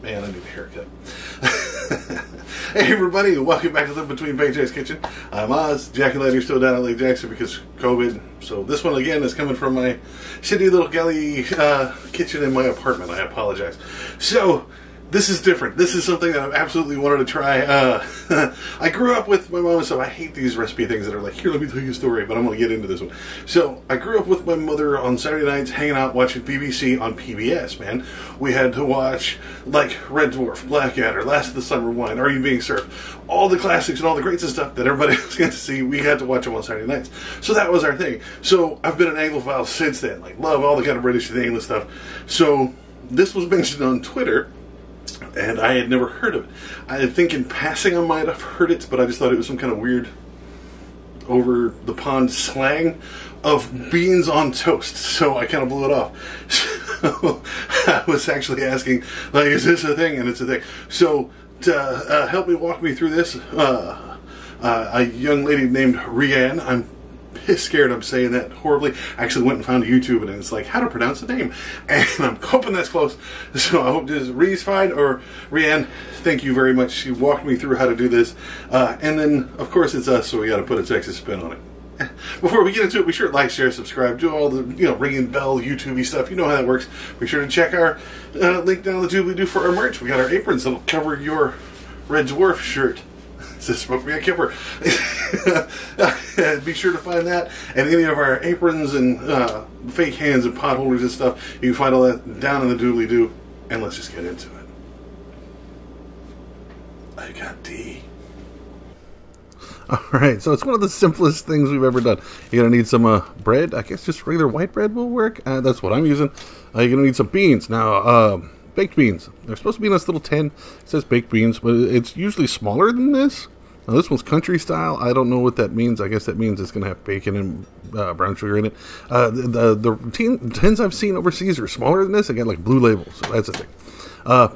Man, I need a haircut. Hey everybody, and welcome back to Live Between Paychecks Kitchen. I'm Oz. Jack and Lady are still down at Lake Jackson because COVID. So this one again is coming from my shitty little galley kitchen in my apartment. I apologize. So this is different. This is something that I've absolutely wanted to try. I grew up with my mom, so I hate these recipe things that are like, here, let me tell you a story, but I'm going to get into this one. So I grew up with my mother on Saturday nights, hanging out, watching BBC on PBS, man. We had to watch, like, Red Dwarf, Blackadder, Last of the Summer Wine, Are You Being Served? All the classics and all the greats and stuff that everybody else got to see, we had to watch them on Saturday nights. So that was our thing. So I've been an Anglophile since then. Like, love all the kind of British and English stuff. So this was mentioned on Twitter, and I had never heard of it. I think in passing I might have heard it, but I just thought it was some kind of weird over-the-pond slang of beans on toast, so I kind of blew it off. So I was actually asking, like, is this a thing? And it's a thing. So to help me walk me through this, a young lady named Rianne, I'm piss scared I'm saying that horribly. I actually went and found YouTube and it's like how to pronounce the name, and I'm hoping that's close. So I hope this is Ree's fine, or Rianne, thank you very much. She walked me through how to do this, and then of course it's us, so we got to put a Texas spin on it. Before we get into it, be sure to like, share, subscribe, do all the ringing bell, YouTube-y stuff. You know how that works. Be sure to check our link down the doobly-doo for our merch. We got our aprons that'll cover your Red Dwarf shirt. It says "Smoke Me a Kipper." Be sure to find that and any of our aprons and fake hands and pot holders and stuff. You can find all that down in the doobly-doo. And let's just get into it. I got D. Alright, so it's one of the simplest things we've ever done. You're going to need some bread. I guess just regular white bread will work. That's what I'm using. You're going to need some beans. Now, baked beans. They're supposed to be in this little tin. It says baked beans, but it's usually smaller than this. Now, this one's country style. I don't know what that means. I guess that means it's going to have bacon and brown sugar in it. The tins I've seen overseas are smaller than this. I got like Blue Label, so that's a thing.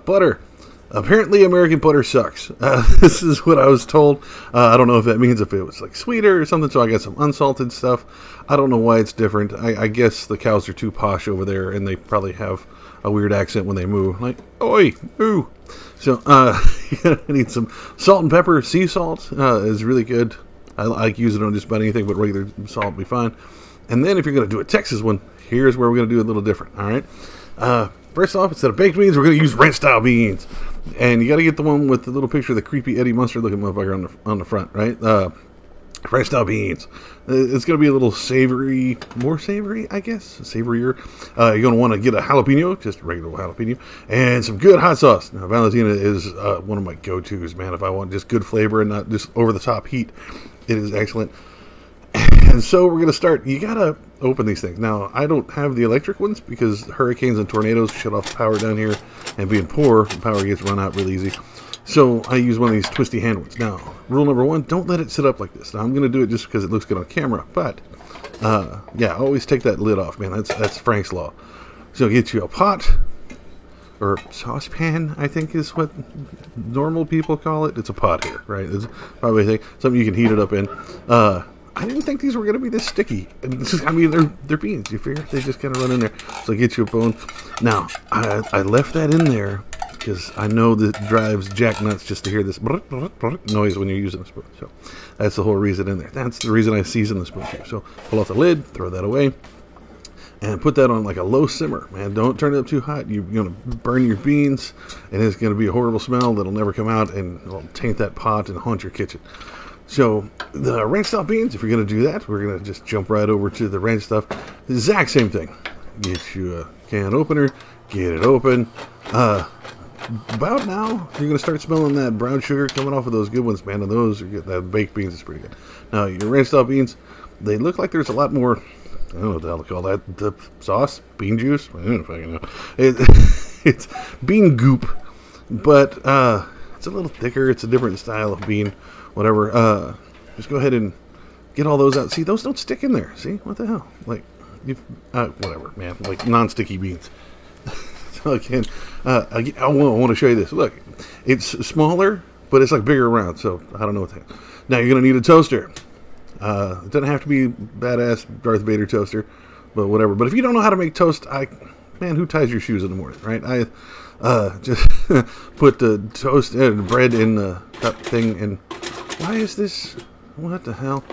Butter. Apparently American butter sucks. This is what I was told. I don't know if that means if it was like sweeter or something, so I got some unsalted stuff. I don't know why it's different. I guess the cows are too posh over there, and they probably have a weird accent when they moo. Like, oi, moo. So, you're going to need some salt and pepper. Sea salt is really good. I like using it on just about anything, but regular salt will be fine. And then if you're going to do a Texas one, here's where we're going to do it a little different, all right? First off, instead of baked beans, we're going to use ranch-style beans. And you got to get the one with the little picture of the creepy Eddie Munster-looking motherfucker on the front, right? Ranch-style beans. It's going to be a little savory, more savory, I guess, savorier. You're going to want to get a jalapeno, just a regular jalapeno, and some good hot sauce. Now, Valentina is one of my go-tos, man. If I want just good flavor and not just over-the-top heat, it is excellent. And so we're going to start. You got to open these things. Now, I don't have the electric ones because hurricanes and tornadoes shut off the power down here. And being poor, the power gets run out real easy. So I use one of these twisty hand ones. Now, rule number one, don't let it sit up like this. Now, I'm going to do it just because it looks good on camera. But, yeah, always take that lid off, man. That's Frank's Law. So get you a pot. Or saucepan, I think is what normal people call it. It's a pot here, right? It's probably a thing. Something you can heat it up in. I didn't think these were going to be this sticky. I mean, they're beans. You figure they just kind of run in there. So get you a bone. Now, I left that in there because I know that it drives Jack nuts just to hear this noise when you're using a spoon. So that's the whole reason in there. That's the reason I season the spoon too. So pull off the lid, throw that away, and put that on like a low simmer. Man, don't turn it up too hot. You're going to burn your beans, and it's going to be a horrible smell that'll never come out, and it'll taint that pot and haunt your kitchen. So, the ranch style beans, if you're going to do that, we're going to just jump right over to the ranch stuff. The exact same thing. Get you a can opener, get it open. About now, you're going to start smelling that brown sugar coming off of those good ones, man. And those are good. That baked beans is pretty good. Now, your ranch style beans, they look like there's a lot more, I don't know what the hell to call that, the sauce, bean juice. I don't know if I can know. It's bean goop, but it's a little thicker. It's a different style of bean. Whatever, just go ahead and get all those out. See, those don't stick in there. See, what the hell? Like, whatever, man. Like non-sticky beans. So again, I want to show you this. Look, it's smaller, but it's like bigger around. So I don't know what the hell. Now you're gonna need a toaster. It doesn't have to be badass Darth Vader toaster, but whatever. But if you don't know how to make toast, man, who ties your shoes in the morning, right? I just put the toast and bread in the thing, and why is this? What the hell?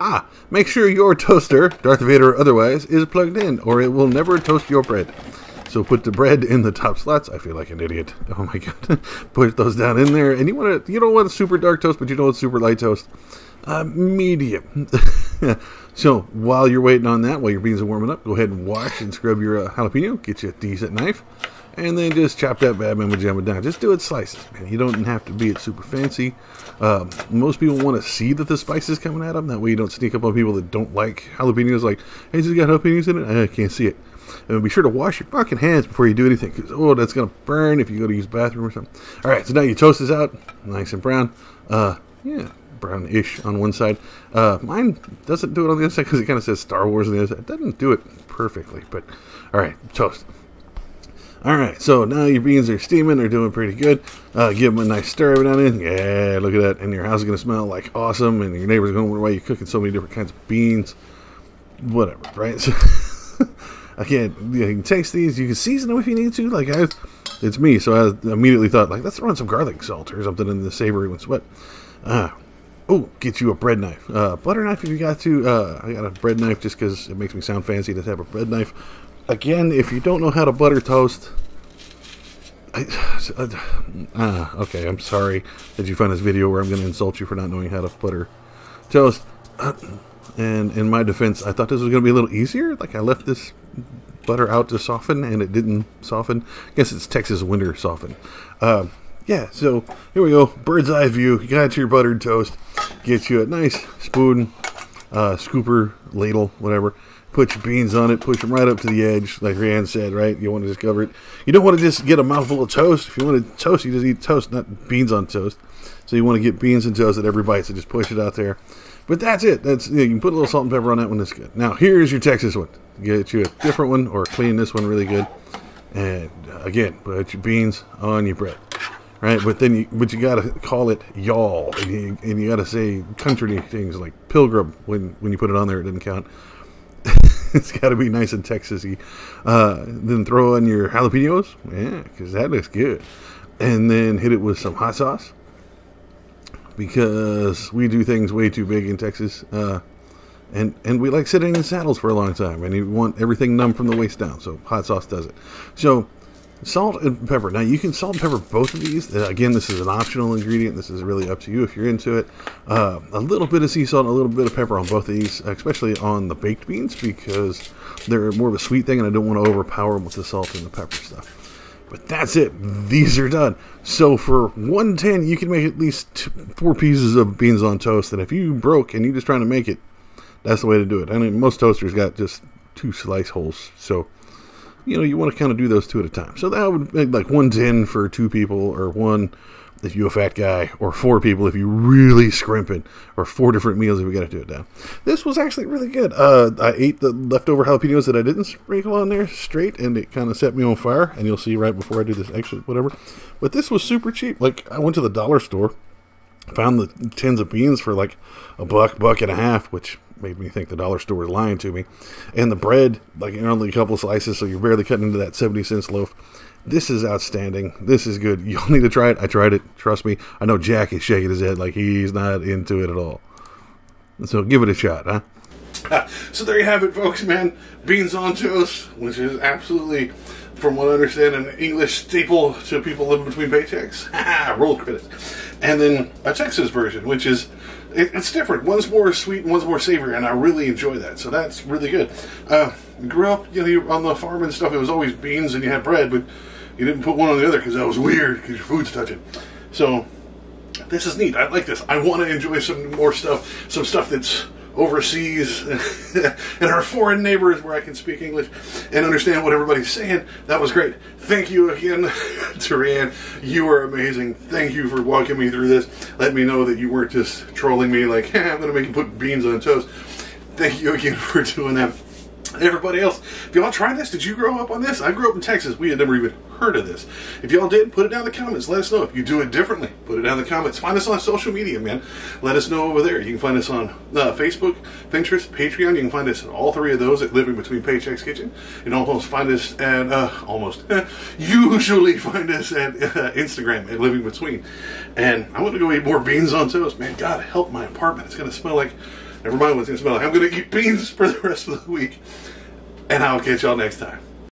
Ah, make sure your toaster, Darth Vader or otherwise, is plugged in, or it will never toast your bread. So put the bread in the top slots. I feel like an idiot. Oh my god. Put those down in there, and you don't want super dark toast, but you don't want super light toast. Medium. So while you're waiting on that, while your beans are warming up, go ahead and wash and scrub your jalapeno. Get you a decent knife, and then just chop that bad mamma jamma down. Just do it slices, man. You don't have to be it super fancy. Most people want to see that the spice is coming at them. That way you don't sneak up on people that don't like jalapenos. Like, hey, has it got jalapenos in it? I can't see it. And be sure to wash your fucking hands before you do anything, because, oh, that's going to burn if you go to use the bathroom or something. All right, so now your toast is out, nice and brown. Yeah, brownish on one side. Mine doesn't do it on the other side because it kind of says Star Wars on the other side. It doesn't do it perfectly, but all right, toast. All right, so now your beans are steaming. They're doing pretty good. Give them a nice stir every now and then. Yeah, look at that. And your house is going to smell like awesome, and your neighbors are going to wonder why you're cooking so many different kinds of beans. Whatever, right? So again, you can taste these. You can season them if you need to. Like, it's me, so I immediately thought, like, let's throw in some garlic salt or something in the savory ones. But, oh, get you a bread knife. Butter knife if you got to. I got a bread knife just because it makes me sound fancy to have a bread knife. Again, if you don't know how to butter toast, okay, I'm sorry that you find this video where I'm going to insult you for not knowing how to butter toast. And in my defense, I thought this was going to be a little easier. Like, I left this butter out to soften, and it didn't soften. I guess it's Texas winter soften. Yeah, so here we go. Bird's eye view. You got your buttered toast. Get you a nice spoon, scooper, ladle, whatever. Put your beans on it. Push them right up to the edge, like Rhiann said, right? You want to just cover it. You don't want to just get a mouthful of toast. If you want to toast, you just eat toast, not beans on toast. So you want to get beans and toast at every bite, so just push it out there. But that's it. That's, you can put a little salt and pepper on that one. That's good. Now, here's your Texas one. Get you a different one, or clean this one really good. And again, put your beans on your bread. Right, but then you gotta call it y'all, and you gotta say country things like pilgrim when you put it on there. It doesn't count. It's got to be nice and Texas-y. Then throw on your jalapenos, yeah, because that looks good. And then hit it with some hot sauce, because we do things way too big in Texas, and we like sitting in saddles for a long time, and you want everything numb from the waist down. So hot sauce does it. So salt and pepper. Now, you can salt and pepper both of these. Again, this is an optional ingredient. This is really up to you if you're into it. A little bit of sea salt and a little bit of pepper on both of these, especially on the baked beans, because they're more of a sweet thing, and I don't want to overpower them with the salt and the pepper stuff. But that's it. These are done. So for $1.10, you can make at least 4 pieces of beans on toast. And if you broke and you're just trying to make it, that's the way to do it. I mean, most toasters got just 2 slice holes, so you know, you want to kind of do those 2 at a time. So that would make like $1.10 for 2 people, or 1 if you're a fat guy, or 4 people if you're really scrimping, or 4 different meals if we got to do it down. This was actually really good. I ate the leftover jalapenos that I didn't sprinkle on there straight, and it kind of set me on fire, and you'll see right before I do this extra whatever. But this was super cheap. Like, I went to the dollar store, found the tins of beans for like $1, $1.50, which made me think the dollar store was lying to me. And the bread, like, only a couple of slices, so you're barely cutting into that 70-cent loaf. This is outstanding. This is good. You'll need to try it. I tried it. Trust me. I know Jack is shaking his head like he's not into it at all. So give it a shot, huh? So there you have it, folks, man. Beans on toast, which is absolutely, from what I understand, an English staple to people living between paychecks. Roll credits. And then a Texas version, which is, it's different. One's more sweet and one's more savory, and I really enjoy that. So that's really good. Grew up, you know, on the farm and stuff. It was always beans and you had bread, but you didn't put one on the other because that was weird because your food's touching. So this is neat. I like this. I want to enjoy some more stuff, some stuff that's overseas and our foreign neighbors where I can speak English and understand what everybody's saying. That was great. Thank you again to Rhiann. You are amazing. Thank you for walking me through this. Let me know that you weren't just trolling me like, hey, I'm going to make you put beans on toast. Thank you again for doing that. Everybody else, if y'all try this, did you grow up on this? I grew up in Texas. We had never even heard of this. If y'all did, put it down in the comments. Let us know. If you do it differently, put it down in the comments. Find us on social media, man. Let us know over there. You can find us on Facebook, Pinterest, Patreon. You can find us at all three of those at Living Between Paychecks Kitchen. You can almost find us at, usually find us at Instagram at Living Between. And I'm going to go eat more beans on toast. Man, God help my apartment. It's going to smell like... Never mind what it's going to smell like. I'm going to eat beans for the rest of the week. And I'll catch y'all next time.